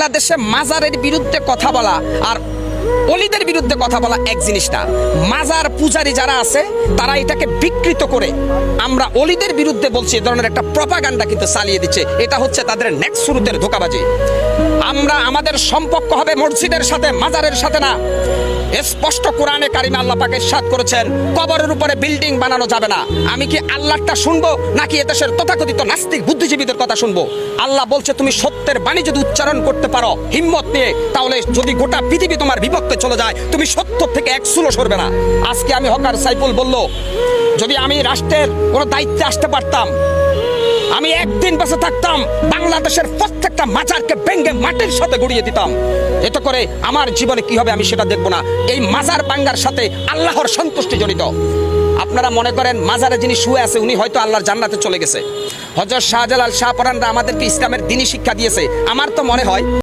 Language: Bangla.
বাংলাদেশে মাজারের বিরুদ্ধে কথা বলা আর অলিদের বিরুদ্ধে কথা বলা এক জিনিস না। মাজার পূজারী যারা আছে তারা এটাকে বিকৃত করে আমরা অলিদের বিরুদ্ধে বলছি, এই ধরনের একটা প্রপাগান্ডা কিন্তু চালিয়ে দিচ্ছে। এটা হচ্ছে তাদের নেক্সট শুরুতের ধোঁকাবাজি। আমাদের সম্পর্ক হবে মসজিদের সাথে, মাজারের সাথে না। স্পষ্ট কোরআনে কারিমে আল্লাহ পাক ইরশাদ করেছেন, কবরের উপরে বিল্ডিং বানানো যাবে না। আমি কি আল্লাহটা শুনবো নাকি এদেশের তথাকথিত নাস্তিক বুদ্ধিজীবীদের কথা শুনবো? আল্লাহ বলছে তুমি সত্যের বাণী যদি উচ্চারণ করতে পারো হিম্মত নিয়ে, তাহলে যদি গোটা পৃথিবী তোমার বিপক্ষে চলে যায় তুমি সত্য থেকে এক চুলো সরবে না। আজকে আমি হকার সাইফুল বলল, যদি আমি রাষ্ট্রের কোনো দায়িত্বে আসতে পারতাম, আমি একদিন বেঁচে থাকতাম বাংলাদেশের প্রত্যেকটা মাজারকে ভেঙে মাটির সাথে গড়িয়ে দিতাম। এতে করে আমার জীবনে কি হবে আমি সেটা দেখবো না। এই মাজার ভাঙ্গার সাথে আল্লাহর সন্তুষ্টি জড়িত। আপনারা মনে করেন মাজারে যিনি শুয়ে আছে উনি হয়তো আল্লাহর জান্নাতে চলে গেছে। হযরত শাহজালাল শাহপরানরা আমাদেরকে ইসলামের দ্বীনি শিক্ষা দিয়েছে। আমার তো মনে হয়